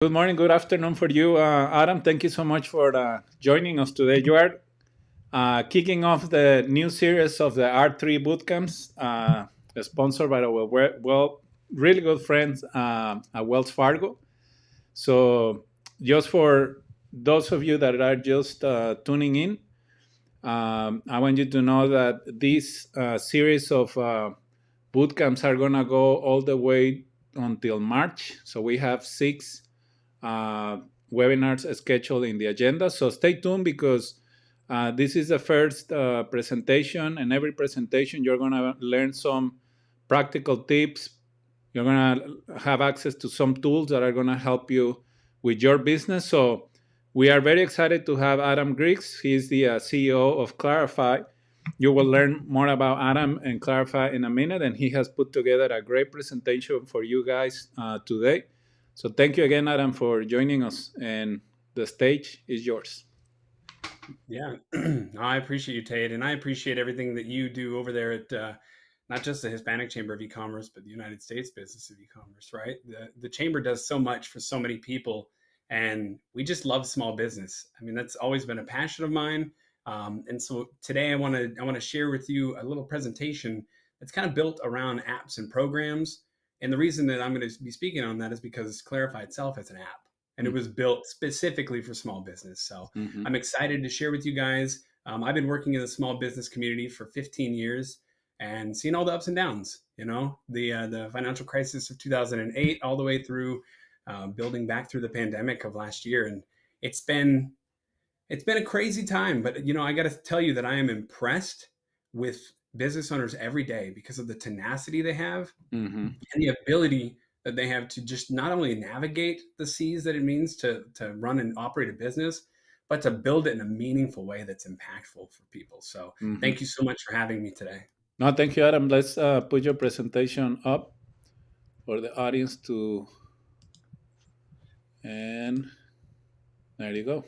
Good morning, good afternoon for you, Adam. Thank you so much for joining us today. You are kicking off the new series of the R3 bootcamps, sponsored by our really good friends at Wells Fargo. So, just for those of you that are just tuning in, I want you to know that this series of bootcamps are going to go all the way until March. So, we have six uh, webinars scheduled in the agenda. So stay tuned because this is the first presentation, and every presentation you're going to learn some practical tips. You're going to have access to some tools that are going to help you with your business. So we are very excited to have Adam Griggs. He's the CEO of CLARAfi. You will learn more about Adam and CLARAfi in a minute, and he has put together a great presentation for you guys today. So thank you again, Adam, for joining us, and the stage is yours. Yeah, I appreciate you, Tate, and I appreciate everything that you do over there at not just the Hispanic Chamber of E-commerce, but the United States Business of E-commerce. Right, the chamber does so much for so many people, and we just love small business. I mean, that's always been a passion of mine. And so today, I want to share with you a little presentation that's kind of built around apps and programs. And the reason that I'm going to be speaking on that is because CLARAfi itself is an app, and it was built specifically for small business. So Mm-hmm. I'm excited to share with you guys. I've been working in the small business community for 15 years and seen all the ups and downs. You know, the financial crisis of 2008, all the way through building back through the pandemic of last year, and it's been it's been a crazy time. But I got to tell you that I am impressed with business owners every day because of the tenacity they have Mm-hmm. and the ability that they have to just not only navigate the seas that it means to run and operate a business, but to build it in a meaningful way that's impactful for people. So Mm-hmm. thank you so much for having me today. No, thank you, Adam. Let's put your presentation up for the audience to, and there you go.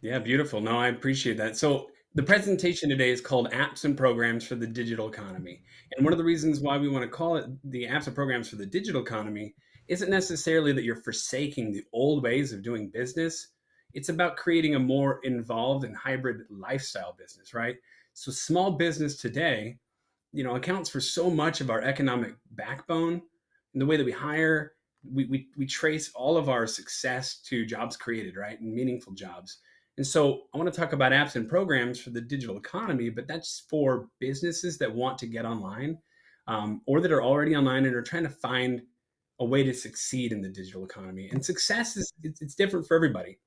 Yeah, beautiful. No, I appreciate that. So the presentation today is called Apps and Programs for the Digital Economy. And one of the reasons why we want to call it the Apps and Programs for the Digital Economy isn't necessarily that you're forsaking the old ways of doing business. It's about creating a more involved and hybrid lifestyle business, right? So small business today, accounts for so much of our economic backbone and the way that we hire. We trace all of our success to jobs created, right? And meaningful jobs. And so I want to talk about apps and programs for the digital economy, but that's for businesses that want to get online, or that are already online and are trying to find a way to succeed in the digital economy. And success it's different for everybody.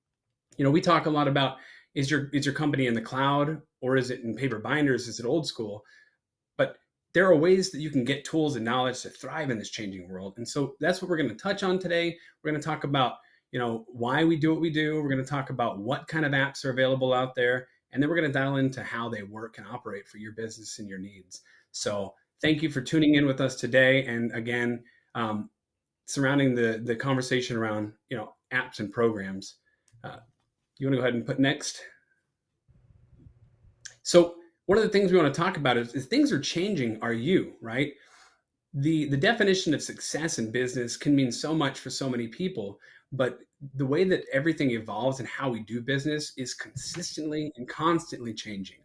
We talk a lot about, is your company in the cloud, or is it in paper binders? Is it old school? But there are ways that you can get tools and knowledge to thrive in this changing world. And so that's what we're going to touch on today. We're going to talk about, why we do what we do. We're going to talk about what kind of apps are available out there. And then we're going to dial into how they work and operate for your business and your needs. So thank you for tuning in with us today. And again, surrounding the conversation around, apps and programs. You want to go ahead and put next? So one of the things we want to talk about is things are changing. Are you right? The definition of success in business can mean so much for so many people, but the way that everything evolves and how we do business is consistently and constantly changing.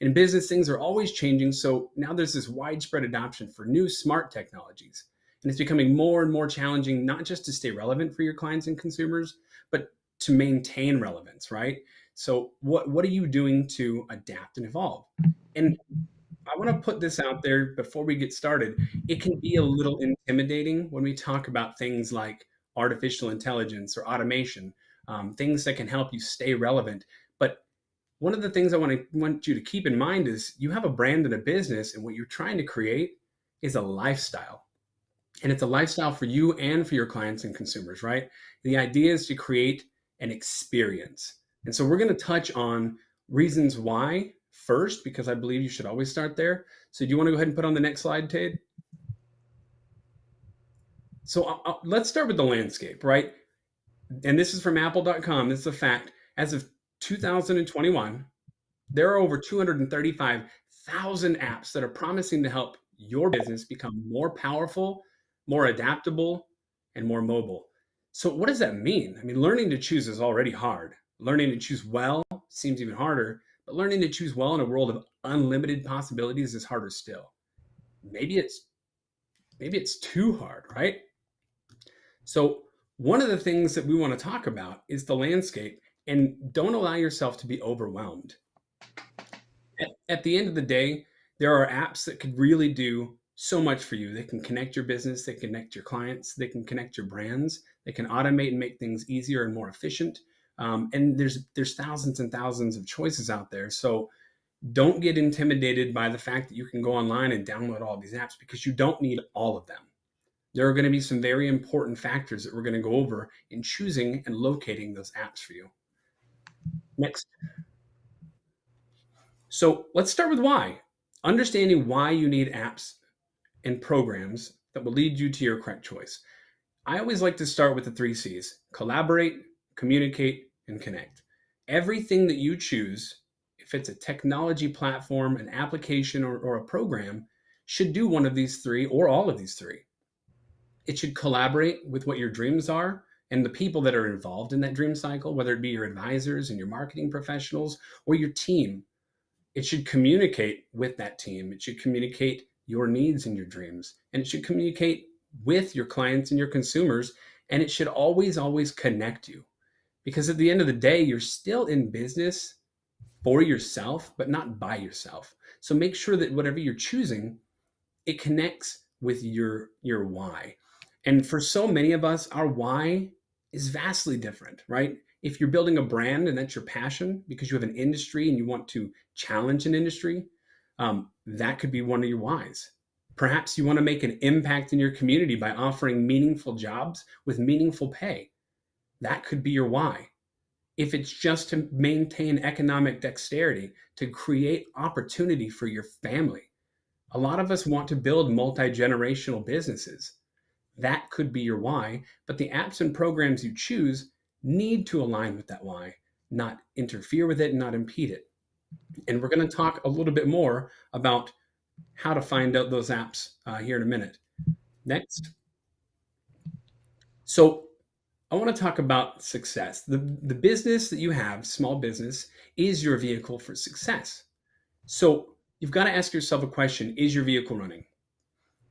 In business, things are always changing. So now there's this widespread adoption for new smart technologies. And it's becoming more and more challenging, not just to stay relevant for your clients and consumers, but to maintain relevance, right? So what are you doing to adapt and evolve? And I want to put this out there before we get started. It can be a little intimidating when we talk about things like artificial intelligence or automation, things that can help you stay relevant. But one of the things I want you to keep in mind is you have a brand and a business, and what you're trying to create is a lifestyle. And it's a lifestyle for you and for your clients and consumers, right? The idea is to create an experience. And so we're going to touch on reasons why first, because I believe you should always start there. So do you want to go ahead and put on the next slide, Tate? So let's start with the landscape, right? And this is from apple.com. This is a fact. As of 2021, there are over 235,000 apps that are promising to help your business become more powerful, more adaptable, and more mobile. So, what does that mean? I mean, learning to choose is already hard. Learning to choose well seems even harder, but learning to choose well in a world of unlimited possibilities is harder still. Maybe it's maybe it's too hard, right? So, one of the things that we want to talk about is the landscape, and don't allow yourself to be overwhelmed. At the end of the day, there are apps that could really do so much for you. They can connect your business, they connect your clients, they can connect your brands, they can automate and make things easier and more efficient. And there's thousands and thousands of choices out there. So don't get intimidated by the fact that you can go online and download all these apps, because you don't need all of them. There are going to be some very important factors that we're going to go over in choosing and locating those apps for you. Next. So let's start with why. Understanding why you need apps and programs that will lead you to your correct choice. I always like to start with the three C's: collaborate, communicate, and connect. Everything that you choose, if it's a technology platform, an application, or a program, should do one of these three or all of these three. It should collaborate with what your dreams are and the people that are involved in that dream cycle, whether it be your advisors and your marketing professionals or your team. It should communicate with that team. It should communicate your needs and your dreams. And it should communicate with your clients and your consumers. And it should always, always connect you. Because at the end of the day, you're still in business for yourself, but not by yourself. So make sure that whatever you're choosing, it connects with your why. And for so many of us, our why is vastly different, right? If you're building a brand and that's your passion because you have an industry and you want to challenge an industry, that could be one of your whys. Perhaps you want to make an impact in your community by offering meaningful jobs with meaningful pay. That could be your why. If it's just to maintain economic dexterity, to create opportunity for your family. A lot of us want to build multi-generational businesses. That could be your why, but the apps and programs you choose need to align with that why, not interfere with it and not impede it. And we're going to talk a little bit more about how to find out those apps here in a minute. Next. So I want to talk about success. The business that you have, small business, is your vehicle for success. So you've got to ask yourself a question: is your vehicle running?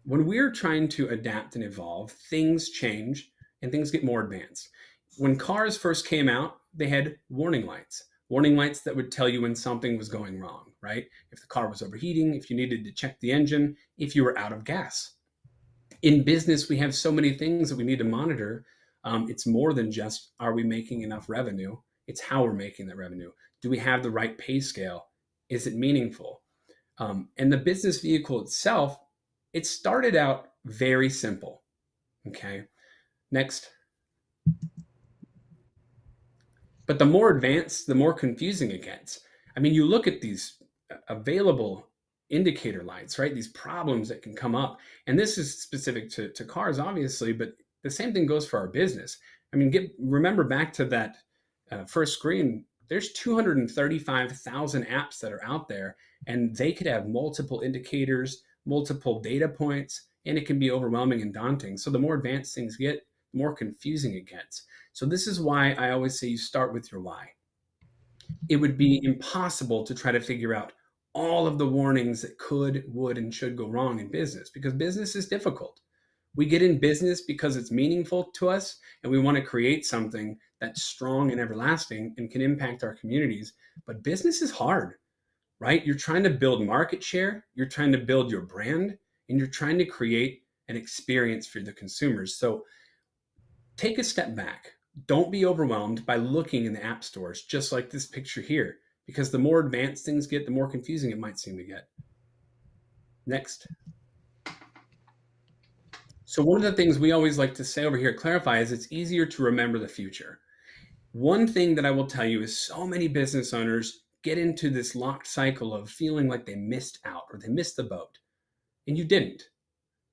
When we're trying to adapt and evolve, things change and things get more advanced. When cars first came out, they had warning lights that would tell you when something was going wrong, right? If the car was overheating, if you needed to check the engine, if you were out of gas. In business, we have so many things that we need to monitor. It's more than just, are we making enough revenue? It's how we're making that revenue. Do we have the right pay scale? Is it meaningful? And the business vehicle itself, it started out very simple. Okay. Next. But the more advanced, the more confusing it gets. I mean, you look at these available indicator lights, right? These problems that can come up. And this is specific to cars, obviously, but the same thing goes for our business. I mean, remember back to that first screen, there's 235,000 apps that are out there, and they could have multiple indicators, multiple data points, and it can be overwhelming and daunting. So the more advanced things get, the more confusing it gets. So this is why I always say you start with your why. It would be impossible to try to figure out all of the warnings that could, would, and should go wrong in business, because business is difficult. We get in business because it's meaningful to us and we want to create something that's strong and everlasting and can impact our communities. But business is hard, right? You're trying to build market share, you're trying to build your brand, and you're trying to create an experience for the consumers. So take a step back. Don't be overwhelmed by looking in the app stores, just like this picture here, because the more advanced things get, the more confusing it might seem to get. Next. So one of the things we always like to say over here at CLARAfi is it's easier to remember the future. One thing that I will tell you is so many business owners get into this locked cycle of feeling like they missed out or they missed the boat. And you didn't.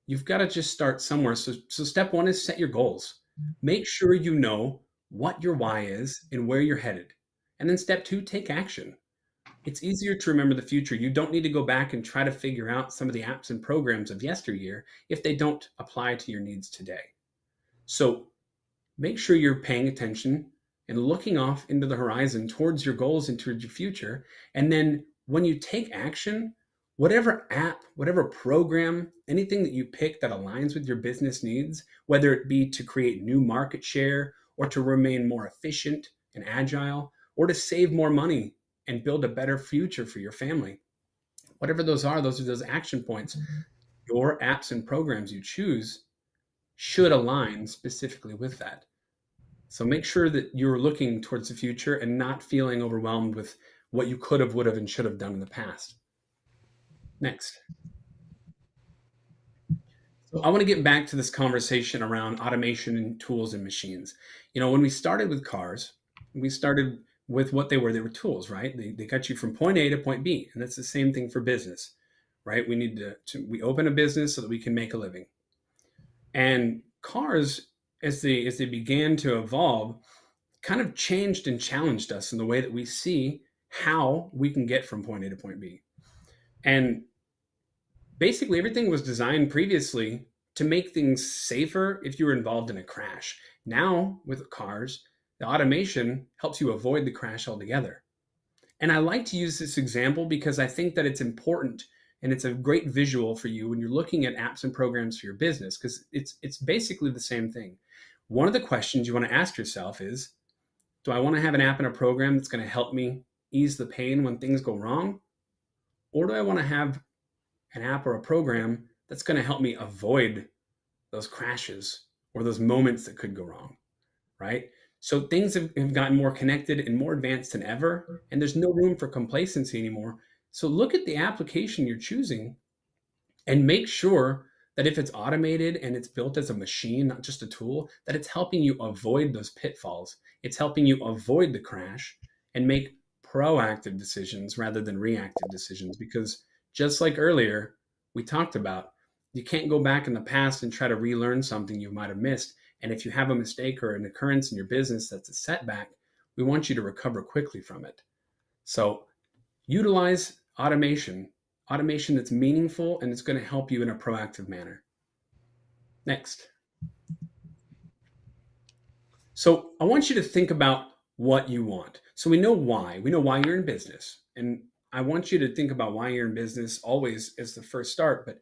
You've got to just start somewhere. So step one is set your goals. Make sure you know what your why is and where you're headed. And then step two, take action. It's easier to remember the future. You don't need to go back and try to figure out some of the apps and programs of yesteryear if they don't apply to your needs today. So make sure you're paying attention and looking off into the horizon towards your goals and towards your future. And then when you take action, whatever app, whatever program, anything that you pick that aligns with your business needs, whether it be to create new market share or to remain more efficient and agile or to save more money and build a better future for your family, whatever those are those action points. Your apps and programs you choose should align specifically with that. So make sure that you're looking towards the future and not feeling overwhelmed with what you could have, would have, and should have done in the past. Next. So I want to get back to this conversation around automation and tools and machines. When we started with cars, we started with what they were. They were tools, right? They got you from point A to point B. And that's the same thing for business, right? We need we open a business so that we can make a living. And cars, as they began to evolve, kind of changed and challenged us in the way that we see how we can get from point A to point B. And basically, everything was designed previously to make things safer if you were involved in a crash. Now, with cars, the automation helps you avoid the crash altogether. And I like to use this example because I think that it's important and it's a great visual for you when you're looking at apps and programs for your business, because it's basically the same thing. One of the questions you want to ask yourself is, do I want to have an app and a program that's going to help me ease the pain when things go wrong? Or do I want to have an app or a program that's going to help me avoid those crashes or those moments that could go wrong, right? So things have gotten more connected and more advanced than ever, and there's no room for complacency anymore. So look at the application you're choosing and make sure that if it's automated and it's built as a machine, not just a tool, that it's helping you avoid those pitfalls. It's helping you avoid the crash and make proactive decisions rather than reactive decisions. Because just like earlier, we talked about, you can't go back in the past and try to relearn something you might have missed. And if you have a mistake or an occurrence in your business that's a setback, we want you to recover quickly from it. So utilize automation that's meaningful and it's going to help you in a proactive manner. Next. So I want you to think about what you want. So we know why. We know why you're in business. And I want you to think about why you're in business always as the first start. But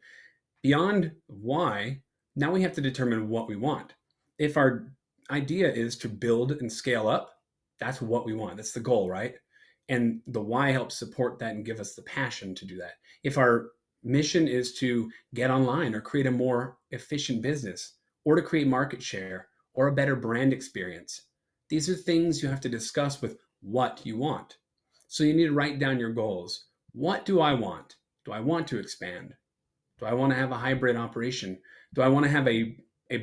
beyond why, now we have to determine what we want. If our idea is to build and scale up, that's what we want. That's the goal, right? And the why helps support that and give us the passion to do that. If our mission is to get online or create a more efficient business or to create market share or a better brand experience, these are things you have to discuss with what you want. So you need to write down your goals. What do I want? Do I want to expand? Do I want to have a hybrid operation? Do I want to have a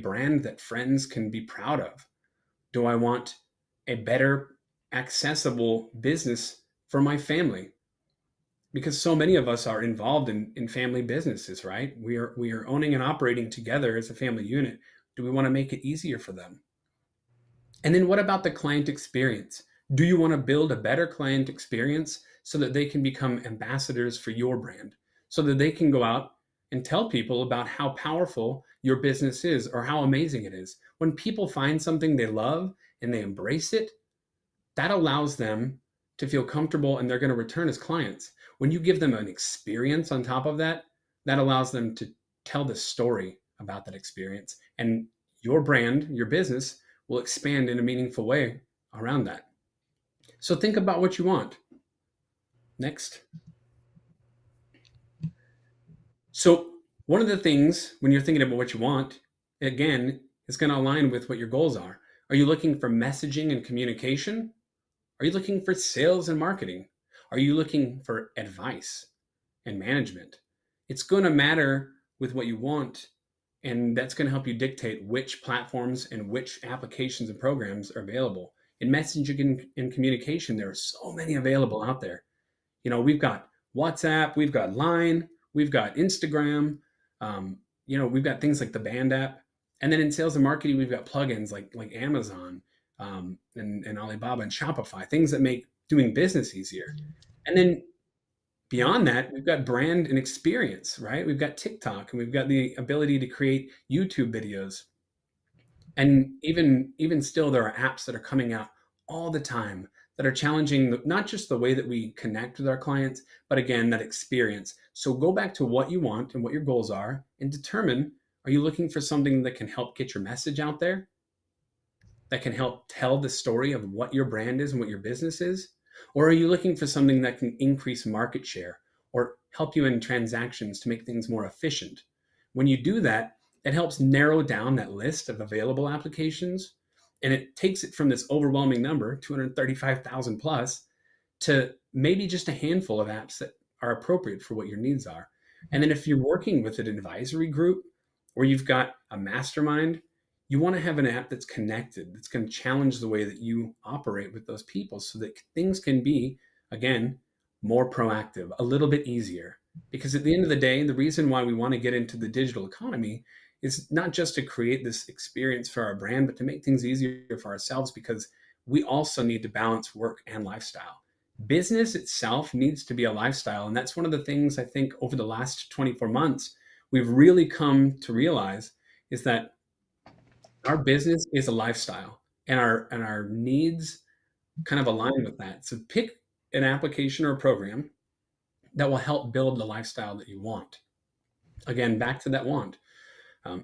brand that friends can be proud of? Do I want a better accessible business for my family? Because so many of us are involved in family businesses, right? We are owning and operating together as a family unit. Do we want to make it easier for them? And then what about the client experience? Do you want to build a better client experience so that they can become ambassadors for your brand, so that they can go out and tell people about how powerful your business is or how amazing it is? When people find something they love and they embrace it, that allows them to feel comfortable and they're going to return as clients. When you give them an experience on top of that, that allows them to tell the story about that experience. And your brand, your business will expand in a meaningful way around that. So think about what you want. Next. So, one of the things when you're thinking about what you want, again, is going to align with what your goals are. Are you looking for messaging and communication? Are you looking for sales and marketing? Are you looking for advice and management? It's going to matter with what you want, and that's going to help you dictate which platforms and which applications and programs are available. In messaging and communication, there are so many available out there. We've got WhatsApp, we've got Line, we've got Instagram, we've got things like the Band app. And then in sales and marketing, we've got plugins like Amazon, and Alibaba and Shopify, things that make doing business easier. And then beyond that, we've got brand and experience, right? We've got TikTok and we've got the ability to create YouTube videos. And even still, there are apps that are coming out all the time that are challenging not just the way that we connect with our clients, but again, that experience. So go back to what you want and what your goals are and determine, are you looking for something that can help get your message out there, that can help tell the story of what your brand is and what your business is? Or are you looking for something that can increase market share or help you in transactions to make things more efficient? When you do that, it helps narrow down that list of available applications, and it takes it from this overwhelming number, 235,000 plus, to maybe just a handful of apps that are appropriate for what your needs are. And then if you're working with an advisory group or you've got a mastermind, you want to have an app that's connected, that's going to challenge the way that you operate with those people so that things can be, again, more proactive, a little bit easier. Because at the end of the day, the reason why we want to get into the digital economy is not just to create this experience for our brand, but to make things easier for ourselves, because we also need to balance work and lifestyle. Business itself needs to be a lifestyle. And that's one of the things I think over the last 24 months, we've really come to realize is that our business is a lifestyle, and our needs kind of align with that. So pick an application or a program that will help build the lifestyle that you want. Again, back to that want.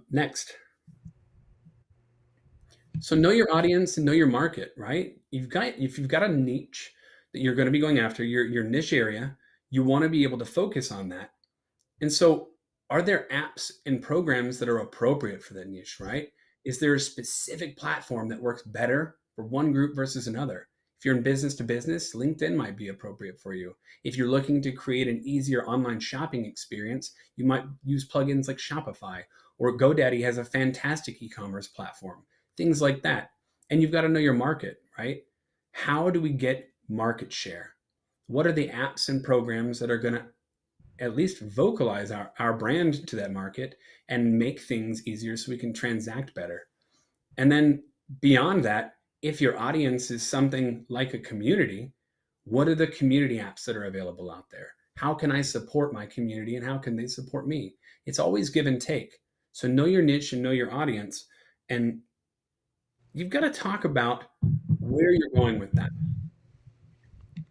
Next. So know your audience and know your market, right? If you've got a niche that you're going to be going after, your niche area, you want to be able to focus on that. And so, are there apps and programs that are appropriate for that niche, right? Is there a specific platform that works better for one group versus another? If you're in business to business, LinkedIn might be appropriate for you. If you're looking to create an easier online shopping experience, you might use plugins like Shopify, or GoDaddy has a fantastic e-commerce platform, things like that. And you've got to know your market, right? How do we get market share? What are the apps and programs that are going to at least vocalize our brand to that market and make things easier so we can transact better? And then beyond that, if your audience is something like a community, what are the community apps that are available out there? How can I support my community and how can they support me? It's always give and take. So know your niche and know your audience. And you've got to talk about where you're going with that.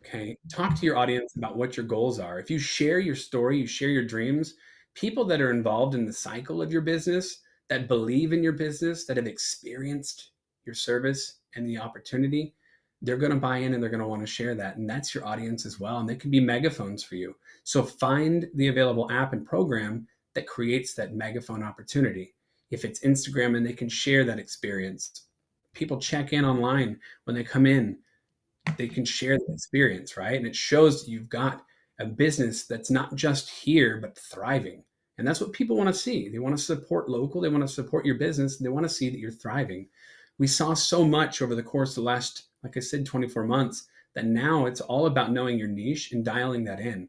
Okay. Talk to your audience about what your goals are. If you share your story, you share your dreams, people that are involved in the cycle of your business, that believe in your business, that have experienced your service and the opportunity, they're going to buy in and they're going to want to share that. And that's your audience as well. And they can be megaphones for you. So find the available app and program that creates that megaphone opportunity. If it's Instagram and they can share that experience, people check in online when they come in, they can share the experience, right? And it shows you've got a business that's not just here, but thriving. And that's what people want to see. They want to support local, they want to support your business, and they want to see that you're thriving. We saw so much over the course of the last, like I said, 24 months, that now it's all about knowing your niche and dialing that in.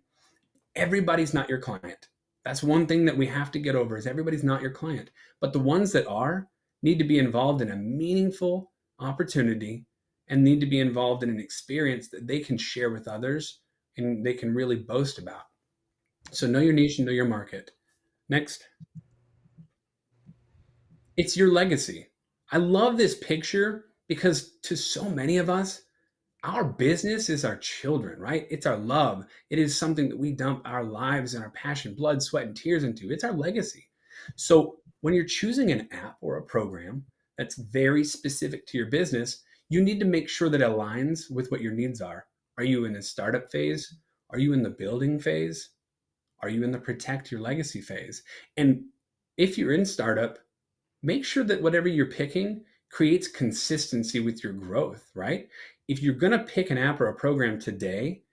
Everybody's not your client. That's one thing that we have to get over, is everybody's not your client. But the ones that are need to be involved in a meaningful opportunity and need to be involved in an experience that they can share with others and they can really boast about. So know your niche and know your market. Next. It's your legacy. I love this picture because to so many of us, our business is our children, right? It's our love. It is something that we dump our lives and our passion, blood, sweat, and tears into. It's our legacy. So when you're choosing an app or a program that's very specific to your business, you need to make sure that it aligns with what your needs are. Are you in a startup phase? Are you in the building phase? Are you in the protect your legacy phase? And if you're in startup, make sure that whatever you're picking creates consistency with your growth, right? If you're going to pick an app or a program today,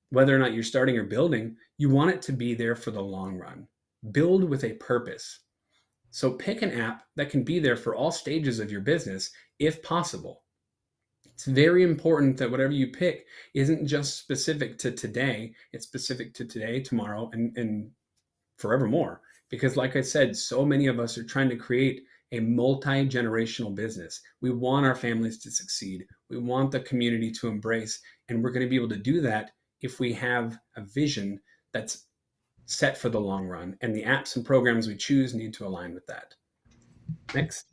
whether or not you're starting or building, you want it to be there for the long run. Build with a purpose. So pick an app that can be there for all stages of your business, if possible. It's very important that whatever you pick isn't just specific to today, it's specific to today, tomorrow, and forevermore. Because like I said, so many of us are trying to create a multi-generational business. We want our families to succeed. We want the community to embrace, and we're going to be able to do that if we have a vision that's set for the long run. And the apps and programs we choose need to align with that. Next.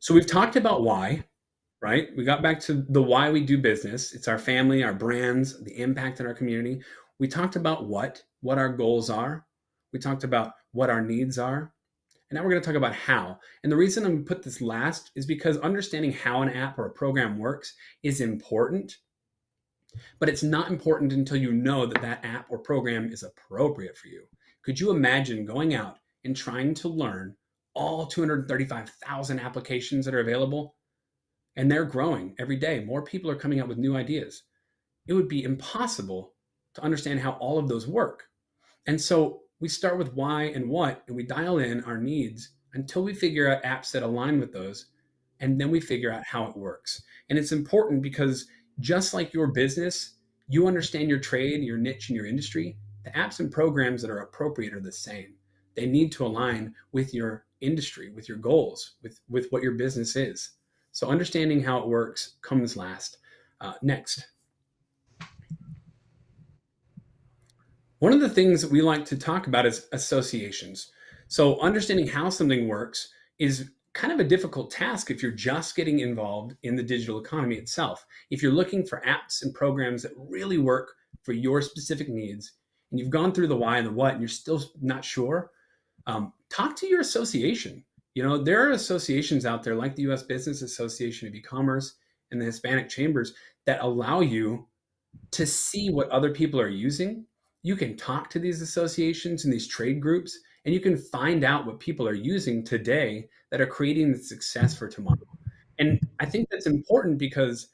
So we've talked about why, right? We got back to the why we do business. It's our family, our brands, the impact in our community. We talked about what our goals are. We talked about what our needs are. And now we're going to talk about how. And the reason I'm going to put this last is because understanding how an app or a program works is important, but it's not important until you know that that app or program is appropriate for you. Could you imagine going out and trying to learn all 235,000 applications that are available? And they're growing every day. More people are coming out with new ideas. It would be impossible to understand how all of those work. And so we start with why and what, and we dial in our needs until we figure out apps that align with those. And then we figure out how it works. And it's important because just like your business, you understand your trade, your niche, and your industry. The apps and programs that are appropriate are the same. They need to align with your industry, with your goals, with what your business is. So understanding how it works comes last. Next, one of the things that we like to talk about is associations. So, understanding how something works is kind of a difficult task if you're just getting involved in the digital economy itself. If you're looking for apps and programs that really work for your specific needs, and you've gone through the why and the what, and you're still not sure, talk to your association. There are associations out there like the US Business Association of E-commerce and the Hispanic Chambers that allow you to see what other people are using. You can talk to these associations and these trade groups, and you can find out what people are using today that are creating the success for tomorrow. And I think that's important because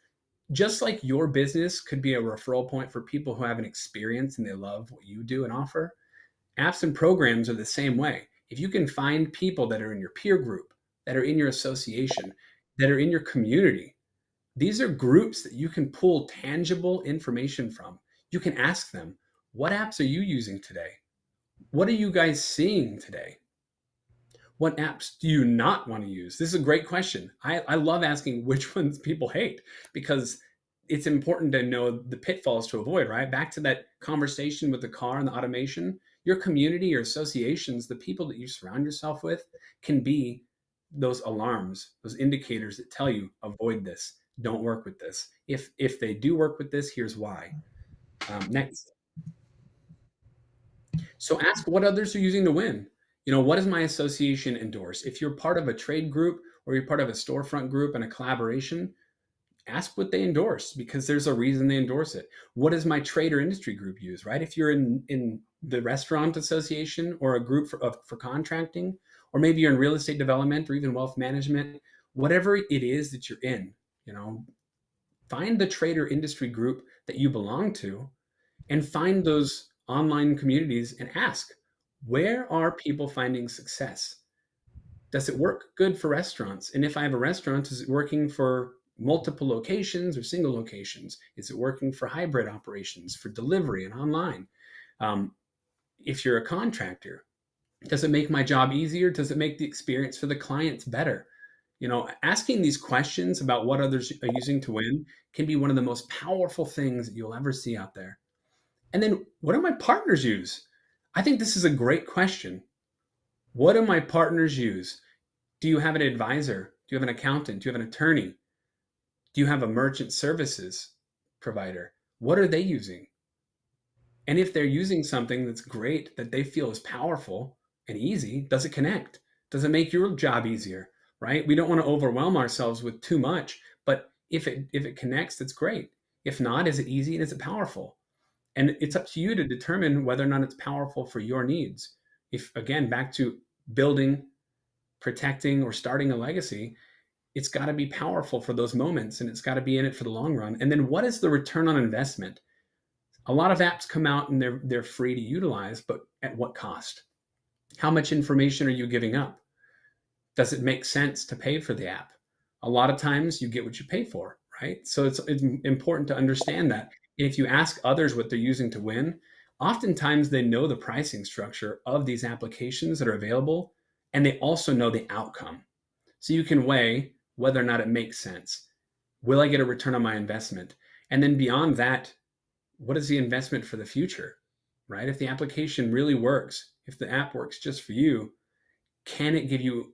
just like your business could be a referral point for people who have an experience and they love what you do and offer, apps and programs are the same way. If you can find people that are in your peer group, that are in your association, that are in your community, these are groups that you can pull tangible information from. You can ask them, what apps are you using today? What are you guys seeing today? What apps do you not want to use? This is a great question. I love asking which ones people hate because it's important to know the pitfalls to avoid, right? Back to that conversation with the car and the automation. Your community, your associations, the people that you surround yourself with can be those alarms, those indicators that tell you avoid this, don't work with this. If they do work with this, here's why. Next. So ask what others are using to win. What does my association endorse? If you're part of a trade group or you're part of a storefront group and a collaboration, ask what they endorse because there's a reason they endorse it. What does my trade or industry group use, right? If you're in the restaurant association or a group for contracting, or maybe you're in real estate development or even wealth management, whatever it is that you're in, find the trade or industry group that you belong to and find those online communities and ask, where are people finding success? Does it work good for restaurants? And if I have a restaurant, is it working for multiple locations or single locations? Is it working for hybrid operations, for delivery and online? If you're a contractor, does it make my job easier? Does it make the experience for the clients better? Asking these questions about what others are using to win can be one of the most powerful things that you'll ever see out there. And then, what do my partners use? I think this is a great question. What do my partners use? Do you have an advisor? Do you have an accountant? Do you have an attorney? Do you have a merchant services provider? What are they using? And if they're using something that's great, that they feel is powerful and easy, does it connect? Does it make your job easier? Right? We don't want to overwhelm ourselves with too much, but if it connects, that's great. If not, is it easy and is it powerful? And it's up to you to determine whether or not it's powerful for your needs. If, again, back to building, protecting, or starting a legacy, it's got to be powerful for those moments and it's got to be in it for the long run. And then what is the return on investment? A lot of apps come out and they're free to utilize, but at what cost? How much information are you giving up? Does it make sense to pay for the app? A lot of times you get what you pay for, right? So it's important to understand that. And if you ask others what they're using to win, oftentimes they know the pricing structure of these applications that are available, and they also know the outcome. So you can weigh whether or not it makes sense. Will I get a return on my investment? And then beyond that, what is the investment for the future, right? If the application really works, if the app works just for you, can it give you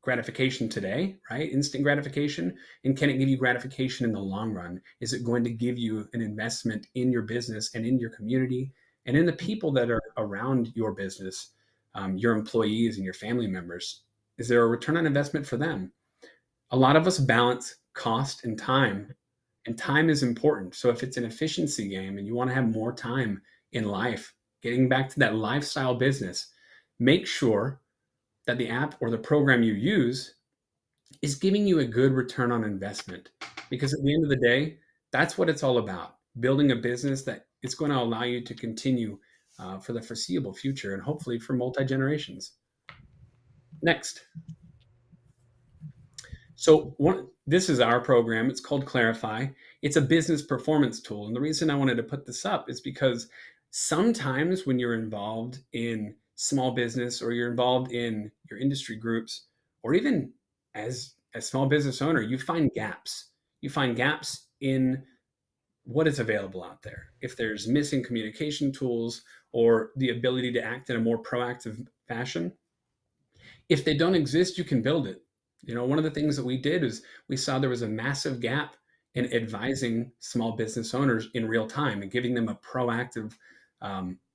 gratification today, right? Instant gratification. And can it give you gratification in the long run? Is it going to give you an investment in your business and in your community and in the people that are around your business, your employees and your family members? Is there a return on investment for them? A lot of us balance cost and time is important. So if it's an efficiency game and you want to have more time in life, getting back to that lifestyle business, make sure that the app or the program you use is giving you a good return on investment. Because at the end of the day, that's what it's all about, building a business that is going to allow you to continue for the foreseeable future and hopefully for multi generations. Next. This is our program. It's called CLARAfi. It's a business performance tool. And the reason I wanted to put this up is because sometimes when you're involved in small business or you're involved in your industry groups, or even as a small business owner, you find gaps. You find gaps in what is available out there. If there's missing communication tools or the ability to act in a more proactive fashion, if they don't exist, you can build it. One of the things that we did is we saw there was a massive gap in advising small business owners in real time and giving them a proactive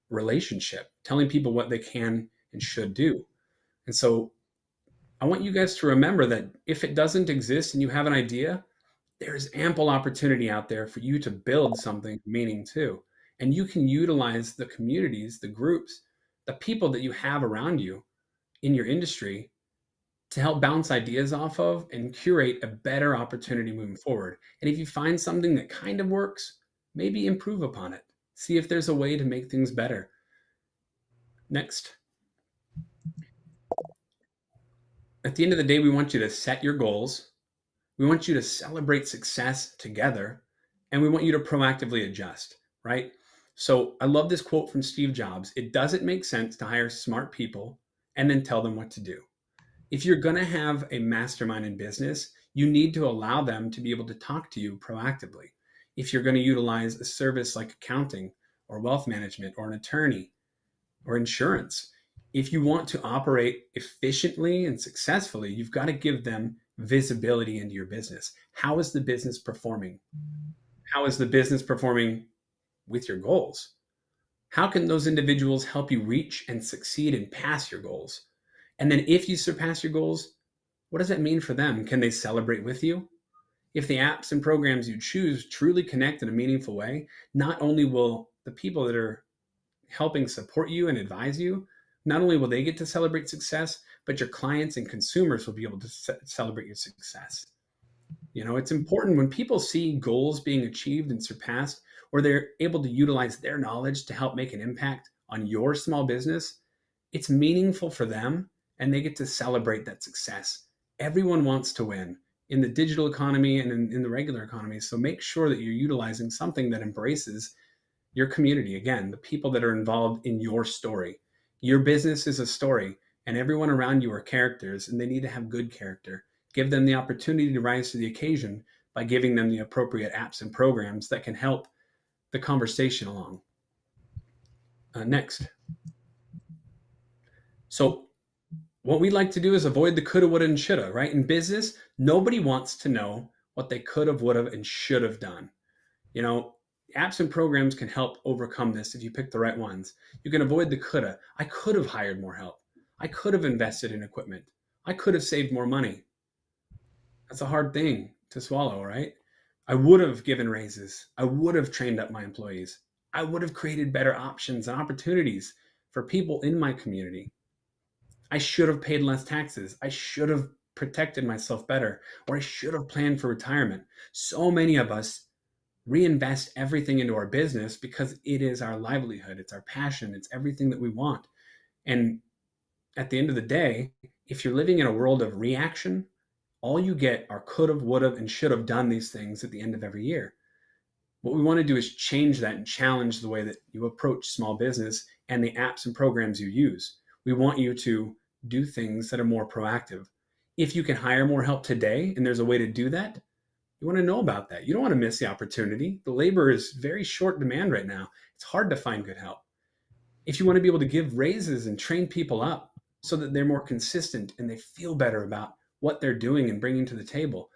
relationship, telling people what they can and should do. And so I want you guys to remember that if it doesn't exist and you have an idea, there's ample opportunity out there for you to build something meaning too. And you can utilize the communities, the groups, the people that you have around you in your industry to help bounce ideas off of and curate a better opportunity moving forward. And if you find something that kind of works, maybe improve upon it. See if there's a way to make things better. Next. At the end of the day, we want you to set your goals. We want you to celebrate success together. And we want you to proactively adjust, right? So I love this quote from Steve Jobs. It doesn't make sense to hire smart people and then tell them what to do. If you're going to have a mastermind in business, you need to allow them to be able to talk to you proactively. If you're going to utilize a service like accounting or wealth management or an attorney or insurance, if you want to operate efficiently and successfully, you've got to give them visibility into your business. How is the business performing? How is the business performing with your goals? How can those individuals help you reach and succeed and pass your goals? And then if you surpass your goals, what does that mean for them? Can they celebrate with you? If the apps and programs you choose truly connect in a meaningful way, not only will the people that are helping support you and advise you, not only will they get to celebrate success, but your clients and consumers will be able to celebrate your success. It's important when people see goals being achieved and surpassed, or they're able to utilize their knowledge to help make an impact on your small business, it's meaningful for them and they get to celebrate that success. Everyone wants to win in the digital economy and in the regular economy. So make sure that you're utilizing something that embraces your community. Again, the people that are involved in your story. Your business is a story, and everyone around you are characters, and they need to have good character. Give them the opportunity to rise to the occasion by giving them the appropriate apps and programs that can help the conversation along. Next. So what we like to do is avoid the coulda, woulda, and shoulda, right? In business, nobody wants to know what they could have, would have, and should have done. Apps and programs can help overcome this if you pick the right ones. You can avoid the coulda. I could have hired more help. I could have invested in equipment. I could have saved more money. That's a hard thing to swallow, right? I would have given raises. I would have trained up my employees. I would have created better options and opportunities for people in my community. I should have paid less taxes. I should have protected myself better, or I should have planned for retirement. So many of us reinvest everything into our business because it is our livelihood. It's our passion. It's everything that we want. And at the end of the day, if you're living in a world of reaction, all you get are could have, would have, and should have done these things at the end of every year. What we want to do is change that and challenge the way that you approach small business and the apps and programs you use. We want you to do things that are more proactive. If you can hire more help today and there's a way to do that, you want to know about that. You don't want to miss the opportunity. The labor is very short demand right now. It's hard to find good help. If you want to be able to give raises and train people up so that they're more consistent and they feel better about what they're doing and bringing to the table.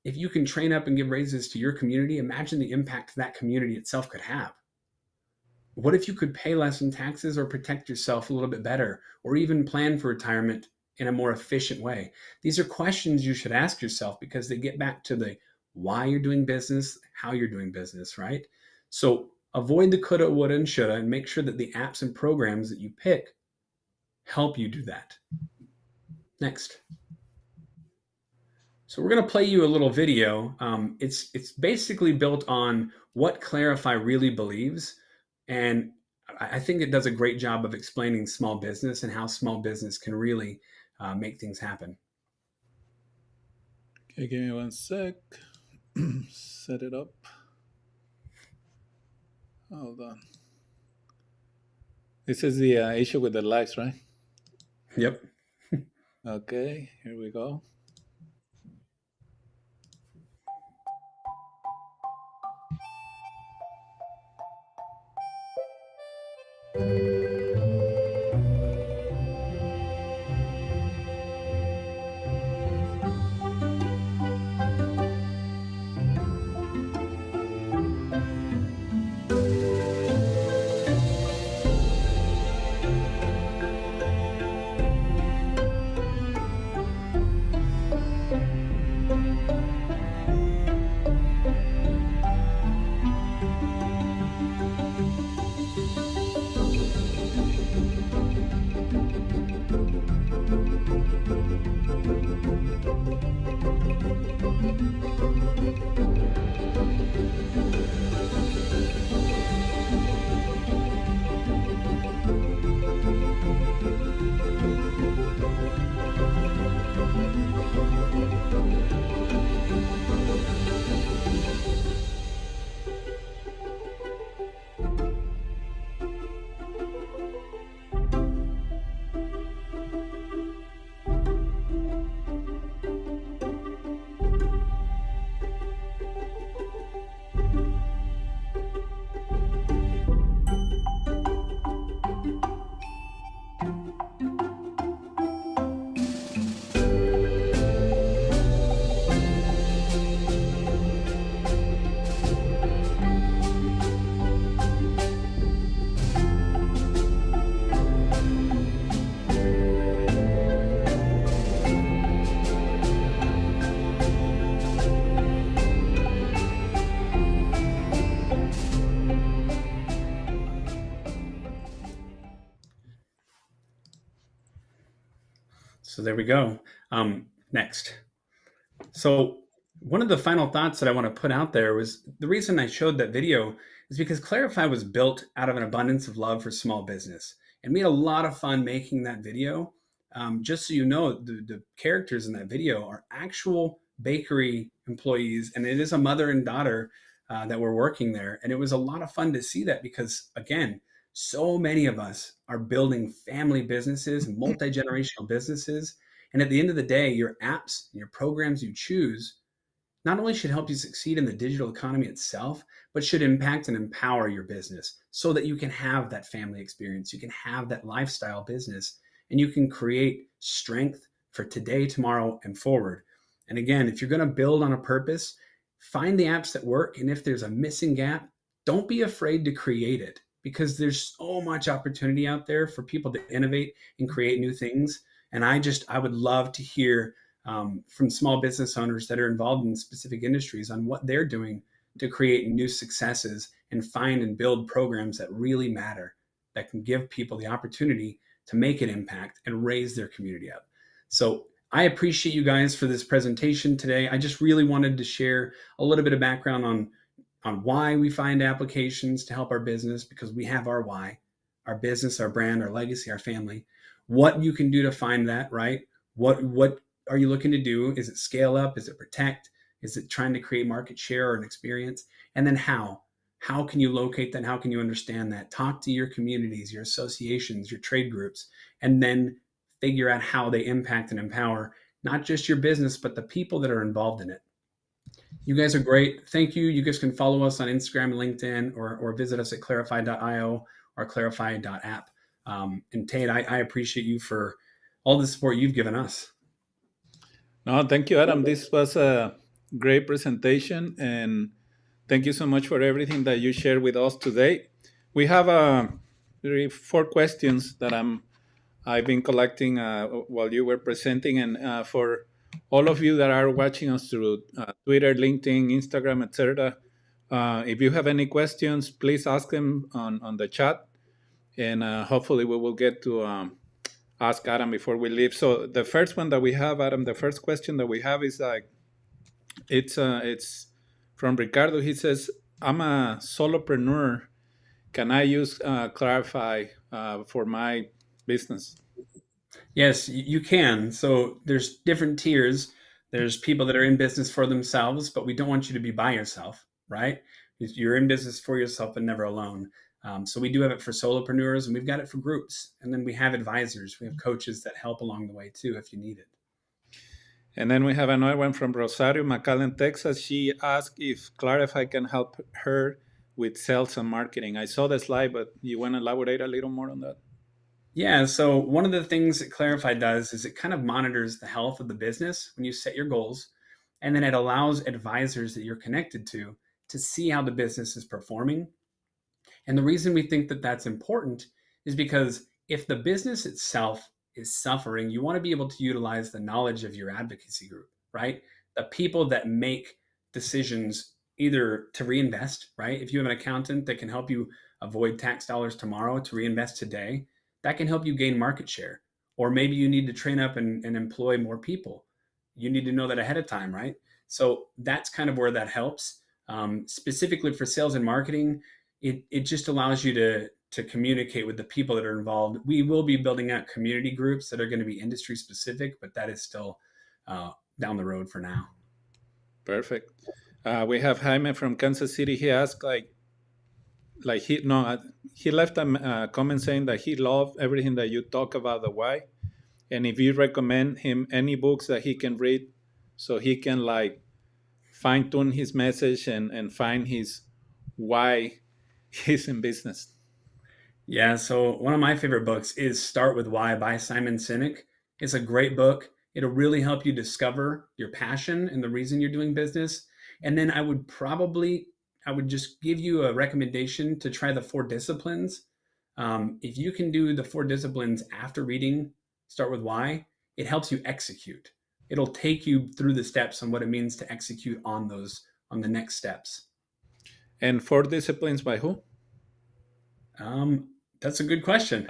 If you can train up and give raises to your community, imagine the impact that community itself could have. What if you could pay less in taxes or protect yourself a little bit better, or even plan for retirement in a more efficient way? These are questions you should ask yourself because they get back to the why you're doing business, how you're doing business, right? So avoid the coulda, woulda, and shoulda, and make sure that the apps and programs that you pick help you do that. Next. So we're going to play you a little video. It's basically built on what CLARAfi really believes, and I think it does a great job of explaining small business and how small business can really make things happen. Okay, give me one sec. Set it up. Hold on. This is the issue with the lights, right? Yep. Okay, here we go. So there we go. Next. So one of the final thoughts that I want to put out there was the reason I showed that video is because CLARAfi was built out of an abundance of love for small business, and we had a lot of fun making that video. Just so you know, the characters in that video are actual bakery employees, and it is a mother and daughter that were working there. And it was a lot of fun to see that because, again, so many of us are building family businesses, multi-generational businesses. And at the end of the day, your apps and your programs you choose not only should help you succeed in the digital economy itself, but should impact and empower your business so that you can have that family experience, you can have that lifestyle business, and you can create strength for today, tomorrow, and forward. And again, if you're going to build on a purpose, find the apps that work. And if there's a missing gap, don't be afraid to create it because there's so much opportunity out there for people to innovate and create new things. And I would love to hear from small business owners that are involved in specific industries on what they're doing to create new successes and find and build programs that really matter, that can give people the opportunity to make an impact and raise their community up. So I appreciate you guys for this presentation today. I just really wanted to share a little bit of background on why we find applications to help our business, because we have our why, our business, our brand, our legacy, our family. What you can do to find that, right? What are you looking to do? Is it scale up? Is it protect? Is it trying to create market share or an experience? And then how? How can you locate that? How can you understand that? Talk to your communities, your associations, your trade groups, and then figure out how they impact and empower not just your business, but the people that are involved in it. You guys are great. Thank you. You guys can follow us on Instagram and LinkedIn or visit us at clarafi.io or clarafi.app. And Tate, I appreciate you for all the support you've given us. No, thank you, Adam. This was a great presentation, and thank you so much for everything that you shared with us today. We have 4 questions that I've been collecting while you were presenting, and for all of you that are watching us through Twitter, LinkedIn, Instagram, etc. If you have any questions, please ask them on the chat, and hopefully we will get to ask Adam before we leave. So the first one that we have, Adam, the first question that we have is like, it's from Ricardo. He says, "I'm a solopreneur. Can I use CLARAfi for my business?" Yes, you can. So there's different tiers. There's people that are in business for themselves, but we don't want you to be by yourself, right? You're in business for yourself and never alone. So we do have it for solopreneurs, and we've got it for groups. And then we have advisors. We have coaches that help along the way too if you need it. And then we have another one from Rosario, McAllen, Texas. She asked if CLARAfi can help her with sales and marketing. I saw the slide, but you want to elaborate a little more on that? Yeah, so one of the things that CLARAfi does is it kind of monitors the health of the business when you set your goals, and then it allows advisors that you're connected to see how the business is performing. And the reason we think that that's important is because if the business itself is suffering, you want to be able to utilize the knowledge of your advocacy group, right? The people that make decisions either to reinvest, right? If you have an accountant that can help you avoid tax dollars tomorrow to reinvest today, that can help you gain market share. Or maybe you need to train up and employ more people. You need to know that ahead of time, right? So that's kind of where that helps. Specifically for sales and marketing, it just allows you to communicate with the people that are involved. We will be building out community groups that are going to be industry specific, but that is still down the road for now. Perfect. We have Jaime from Kansas City. He asked like he no he left a comment saying that he loved everything that you talk about the why, and if you recommend him any books that he can read so he can like fine tune his message and find his why he's in business. Yeah, so one of my favorite books is Start with Why by Simon Sinek. It's a great book. It'll really help you discover your passion and the reason you're doing business. And then I would just give you a recommendation to try the 4 disciplines. If you can do the 4 disciplines after reading Start with Why, it helps you execute. It'll take you through the steps on what it means to execute on on the next steps. And 4 disciplines by who? That's a good question.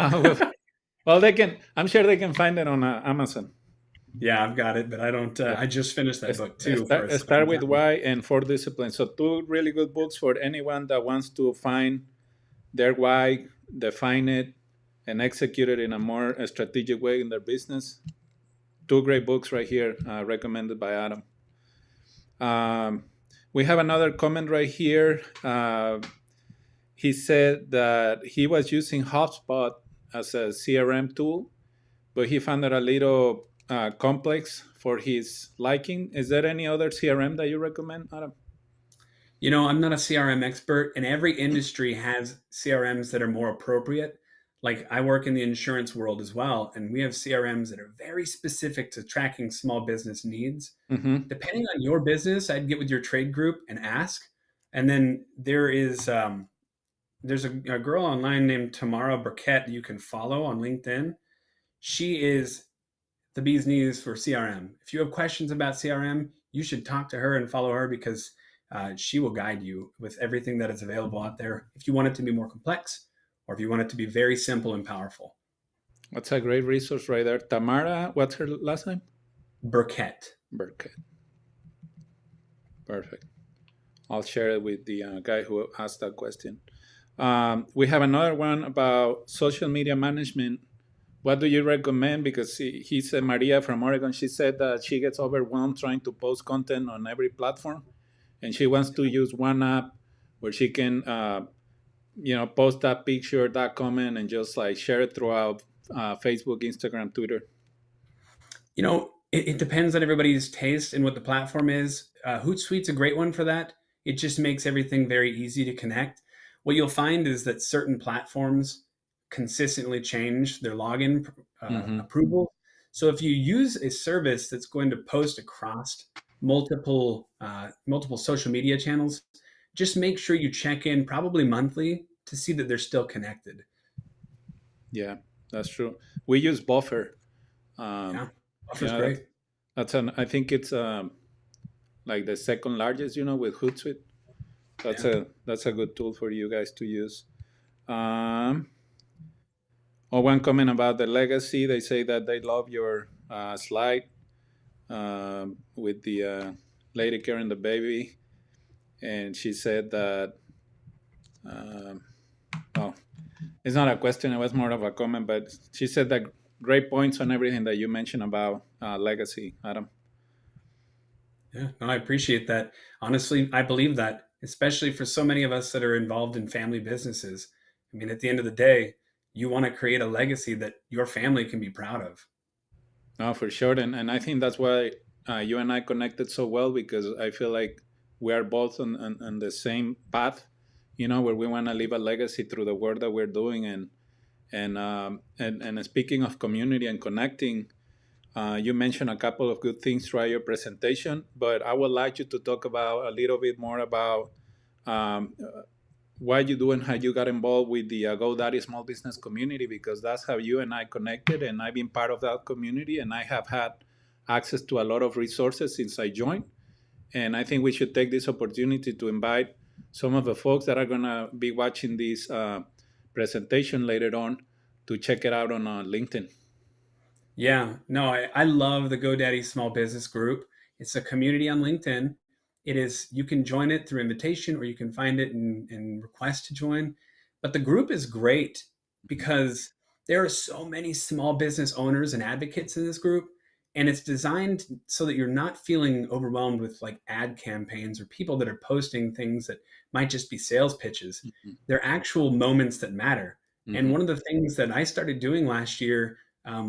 Well, they can. I'm sure they can find it on Amazon. Yeah, I've got it, but I don't. I just finished that book too. Start with why and 4 disciplines. So 2 really good books for anyone that wants to find their why, define it, and execute it in a more strategic way in their business. 2 great books right here, recommended by Adam. We have another comment right here. He said that he was using HubSpot as a CRM tool, but he found it a little complex for his liking. Is there any other CRM that you recommend, Adam? You know, I'm not a CRM expert, and every industry has CRMs that are more appropriate. Like I work in the insurance world as well, and we have CRMs that are very specific to tracking small business needs. Mm-hmm. Depending on your business, I'd get with your trade group and ask. And then there's a girl online named Tamara Burkett you can follow on LinkedIn. She is the bee's knees for CRM. If you have questions about CRM, you should talk to her and follow her because she will guide you with everything that is available out there. If you want it to be more complex, or if you want it to be very simple and powerful. That's a great resource right there. Tamara, what's her last name? Burkett. Burkett. Perfect. I'll share it with the guy who asked that question. We have another one about social media management. What do you recommend? Because he said, Maria from Oregon, she said that she gets overwhelmed trying to post content on every platform, and she wants to use one app where she can, post that picture, that comment, and just like share it throughout Facebook, Instagram, Twitter. You know, it depends on everybody's taste and what the platform is. Hootsuite's a great one for that. It just makes everything very easy to connect. What you'll find is that certain platforms consistently change their login approval. So if you use a service that's going to post across multiple social media channels, just make sure you check in probably monthly to see that they're still connected. Yeah, that's true. We use Buffer. Um, Yeah, Buffer's yeah, great. that's an. I think it's like the second largest, with Hootsuite. Yeah. That's a good tool for you guys to use. Um, one comment about the legacy. They say that they love your slide with the lady carrying the baby, and she said that. Um, oh, it's not a question. It was more of a comment, but she said that great points on everything that you mentioned about legacy, Adam. Yeah, no, I appreciate that. Honestly, I believe that, especially for so many of us that are involved in family businesses. I mean, at the end of the day, you want to create a legacy that your family can be proud of. No, for sure, and I think that's why you and I connected so well, because I feel like we are both on the same path, where we want to leave a legacy through the work that we're doing, and speaking of community and connecting, you mentioned a couple of good things throughout your presentation, but I would like you to talk about a little bit more about um, what you do and how you got involved with the GoDaddy small business community, because that's how you and I connected, and I've been part of that community, and I have had access to a lot of resources since I joined. And I think we should take this opportunity to invite some of the folks that are going to be watching this presentation later on to check it out on LinkedIn. Yeah, no, I love the GoDaddy Small Business Group. It's a community on LinkedIn. It is, you can join it through invitation or you can find it and request to join. But the group is great because there are so many small business owners and advocates in this group. And it's designed so that you're not feeling overwhelmed with like ad campaigns or people that are posting things that might just be sales pitches. Mm-hmm. They're actual moments that matter. And Mm-hmm. one of the things that I started doing last year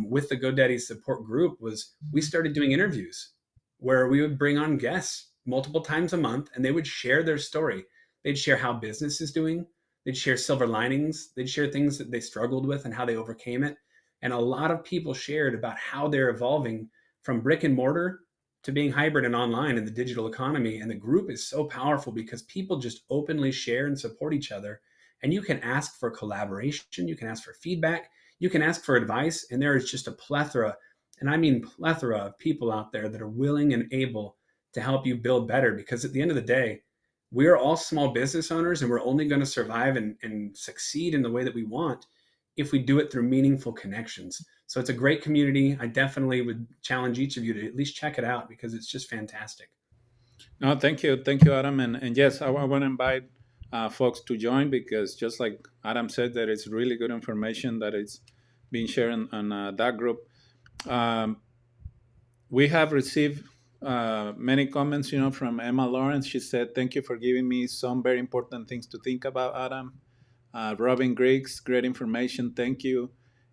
with the GoDaddy support group was we started doing interviews where we would bring on guests multiple times a month and they would share their story. They'd share how business is doing. They'd share silver linings. They'd share things that they struggled with and how they overcame it. And a lot of people shared about how they're evolving from brick and mortar to being hybrid and online in the digital economy. And the group is so powerful because people just openly share and support each other. And you can ask for collaboration, you can ask for feedback, you can ask for advice, and there is just a plethora, and I mean plethora of people out there that are willing and able to help you build better. Because at the end of the day, we're all small business owners and we're only going to survive and succeed in the way that we want if we do it through meaningful connections. So it's a great community. I definitely would challenge each of you to at least check it out because it's just fantastic. No, thank you, Adam, and yes, I want to invite folks to join, because just like Adam said, that it's really good information that it's being shared on that group. Um, we have received many comments, from Emma Lawrence. She said, "Thank you for giving me some very important things to think about, Adam." Robin Griggs, great information. Thank you.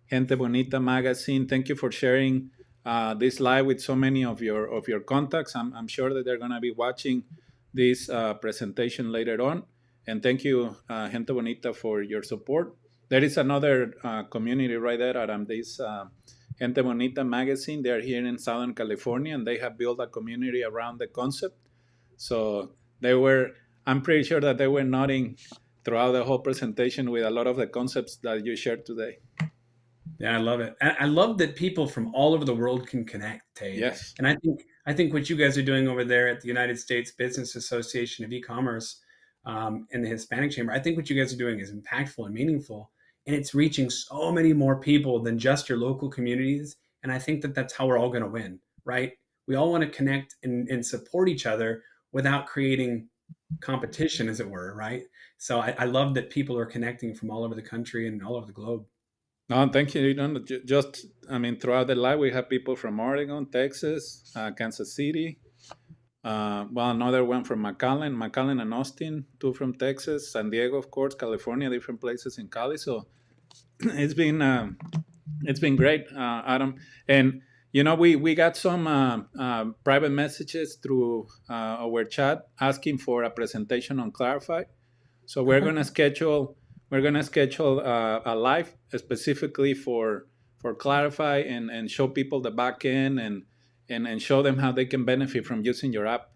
Gente Bonita Magazine, thank you for sharing this live with so many of your contacts. I'm sure that they're going to be watching this presentation later on. And thank you, Gente Bonita, for your support. There is another community right there, Adam. This Gente Bonita Magazine. They're here in Southern California, and they have built a community around the concept. So they were, I'm pretty sure that they were nodding throughout the whole presentation with a lot of the concepts that you shared today. Yeah, I love it. I love that people from all over the world can connect, Tate. Yes. And I think what you guys are doing over there at the United States Business Association of E-commerce and the Hispanic Chamber, I think what you guys are doing is impactful and meaningful, and it's reaching so many more people than just your local communities. And I think that that's how we're all going to win, right? We all want to connect and support each other without creating competition, as it were, right? So I love that people are connecting from all over the country and all over the globe. No, thank you. Just, I mean, throughout the live, we have people from Oregon, Texas, Kansas City. Well, another one from McAllen and Austin, two from Texas, San Diego, of course, California, different places in Cali. So it's been great, Adam. And we got some private messages through our chat asking for a presentation on CLARAfi. So we're gonna schedule a live specifically CLARAfi and show people the back end and show them how they can benefit from using your app,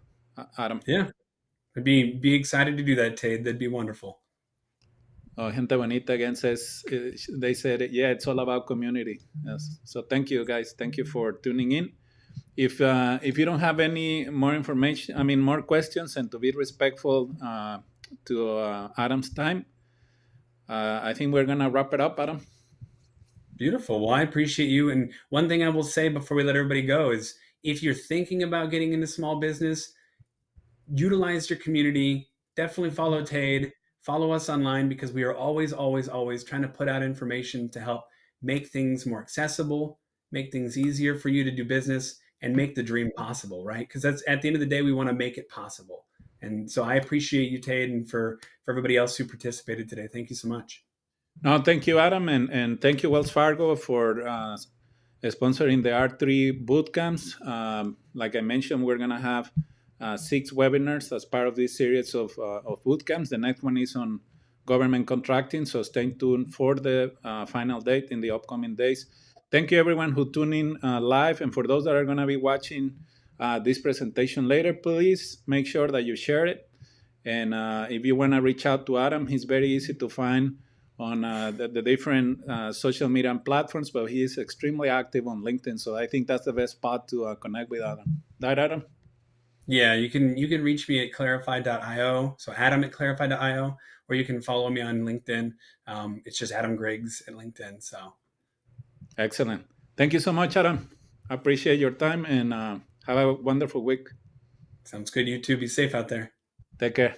Adam. Yeah, I'd be excited to do that, Tate. That'd be wonderful. Gente Bonita again says, they said, yeah, it's all about community. Yes. So thank you, guys. Thank you for tuning in. If you don't have any more information, I mean, more questions, and to be respectful to Adam's time, I think we're going to wrap it up, Adam. Beautiful. Well, I appreciate you. And one thing I will say before we let everybody go is if you're thinking about getting into small business, utilize your community. Definitely follow Tade. Follow us online because we are always, always, always trying to put out information to help make things more accessible, make things easier for you to do business, and make the dream possible, right? Because that's at the end of the day, we want to make it possible. And so I appreciate you, Tade, and for everybody else who participated today. Thank you so much. No, thank you, Adam, and thank you, Wells Fargo, for sponsoring the R3 bootcamps. Like I mentioned, we're going to have 6 webinars as part of this series of bootcamps. The next one is on government contracting, so stay tuned for the final date in the upcoming days. Thank you, everyone who tuned in live, and for those that are going to be watching this presentation later, please make sure that you share it. And if you want to reach out to Adam, he's very easy to find on the different social media platforms, but he is extremely active on LinkedIn. So I think that's the best spot to connect with Adam. Right, Adam? Yeah, you can reach me at CLARAfi.io. So Adam at CLARAfi.io, or you can follow me on LinkedIn. It's just Adam Griggs at LinkedIn. So excellent. Thank you so much, Adam. I appreciate your time and have a wonderful week. sounds good. You too. Be safe out there. Take care.